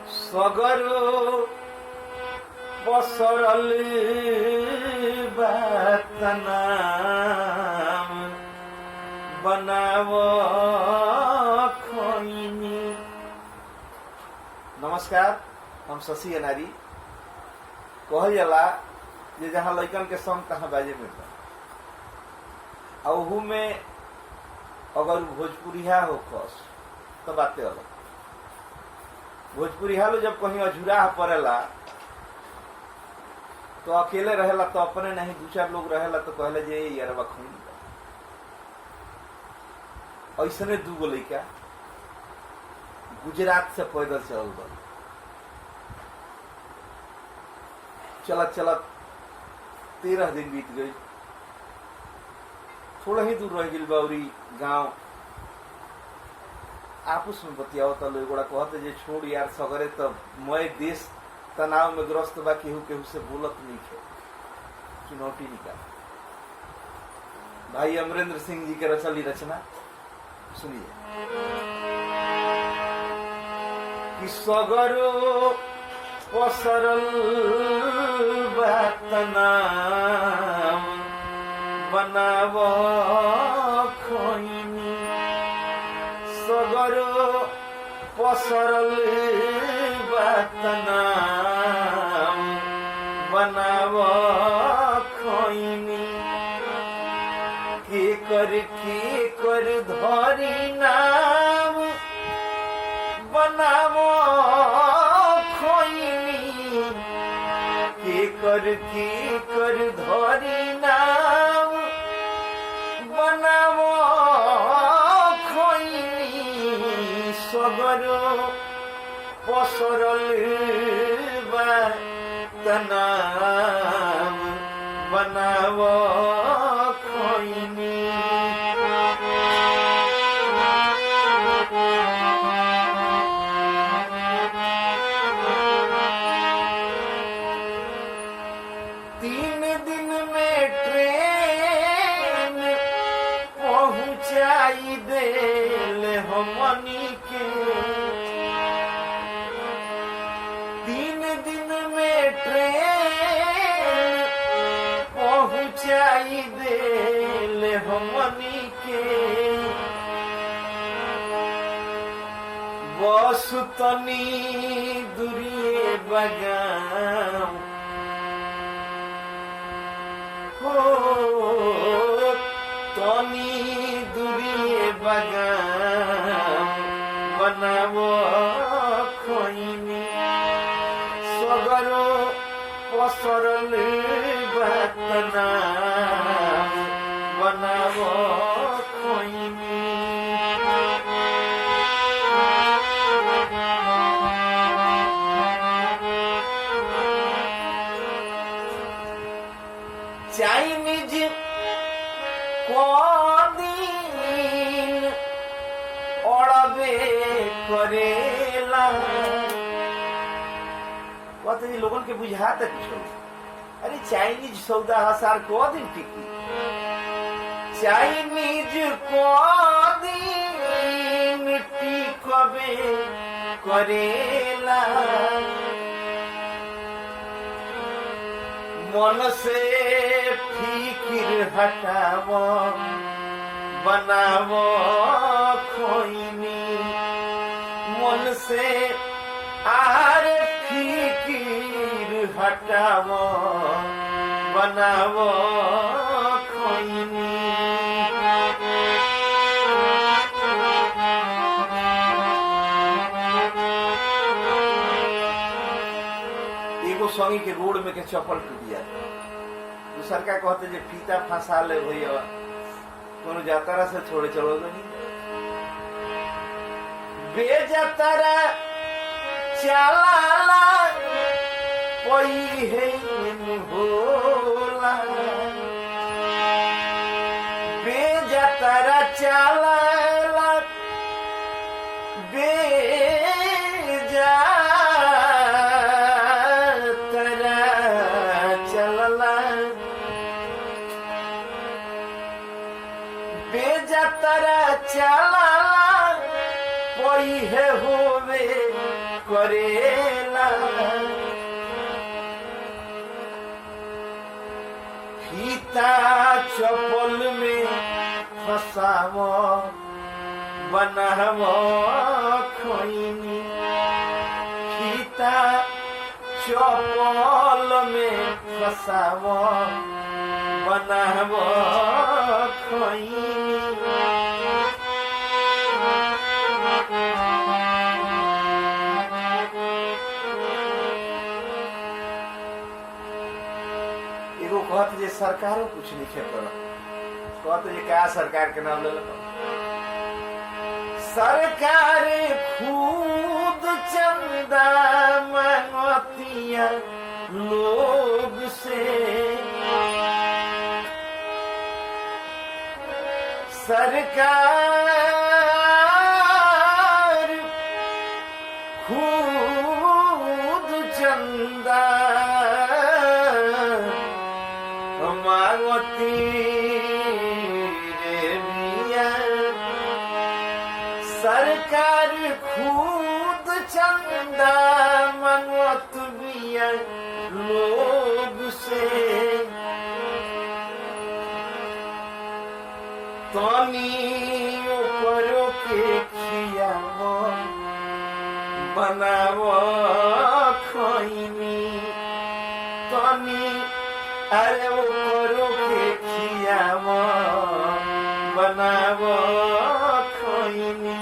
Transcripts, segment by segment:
सगरो पसरली बातनाम बनाव खोइनी। नमस्कार, हम शशि अनारी। कहल जाला जे जहाँ लइकन के संग तहाँ बाजे में अहू में अगर भोजपुरिया हो खस तो बातें अलग। भोजपुरिया लो जब कहीं अझुरा पड़ेला तो अकेले रहेला तो अपने नहीं, दो चार लोग रहेला तो कहले जे यार खून ऐसने दूगो लइका गुजरात से पैदल चल गल। चलत चलत 13 दिन बीत गई। थोड़ा ही दूर रह गई बाउरी गांव। आपस में बतियाओ तो लोग कहते जे छोड़ यार सगरे तब मैं देश तनाव में ग्रस्त बा, केहू केहू से बोलत नहीं है, चुनौती निकाल। भाई अमरेंद्र सिंह जी के रचली रचना सुनिए कि सगरो पसरल बातनाम बनाव खोइनी। सगरो पसरल बातनाम बनाव खोइनी। के कर धरी नाम बनाव खोइनी। के कर धरी नाम बनाव खोइनी। सगरो पसरल बातनाम बनाव खोइनी। तीन दिन में ट्रेन पहुंचाई देल हमनी के। तीन दिन में ट्रेन पहुंचाई देल हमनी के। बस तनी दूरिए बगाम हो, तनी दूरिए बगाम बनाव खोइनी। सगरो पसरल बातनाम बनाव खोइनी। चाइनीज दिन अड़बे करेला। कहते जी लोगन के बुझाता कुछ। अरे चाइनीज सौदा हसार को दिन टिकी। चाइनीज दिन टिकबे करेला। मन से फिकिर हटाव बनाव खोइनी। मन से आर फिकिर हटाव बनाव खोइनी। एगो संगी के रोड में के चप्पल टूट जाता। दूसर का कहते जे फीता फंसा ले भैया कोनो जातारा से छोड़े चलो नहीं। बेजातारा चलाला कोई है होला। बेजातारा चलाला बेजातारा चलला। बेजातारा चलाला कोई है होवे करेला फीता चपल में फसाव बनाव खैनी फीता चपल में फसाव बनाव खैनी एगो कहत जे सरकारों कुछ नहीं कर कहत जे क्या सरकार के नाम ले सरकार खुद चंदा मांगतिया लोग से सरकार खुद चंदा मांगती रे मिया सरकार खुद चंदा मांगत बिया लोग से तनी करो के खियाव बनाव खैनी तनी अरे वो करो के खियाव बनाव खैनी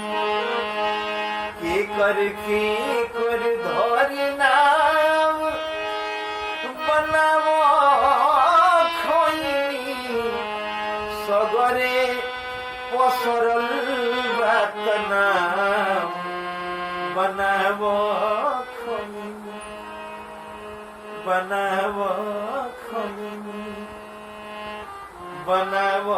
के कर धरी नाम बनाव खैनी सगरे पसरल बात नाम बनाव खैनी बनाव खैनी बनाव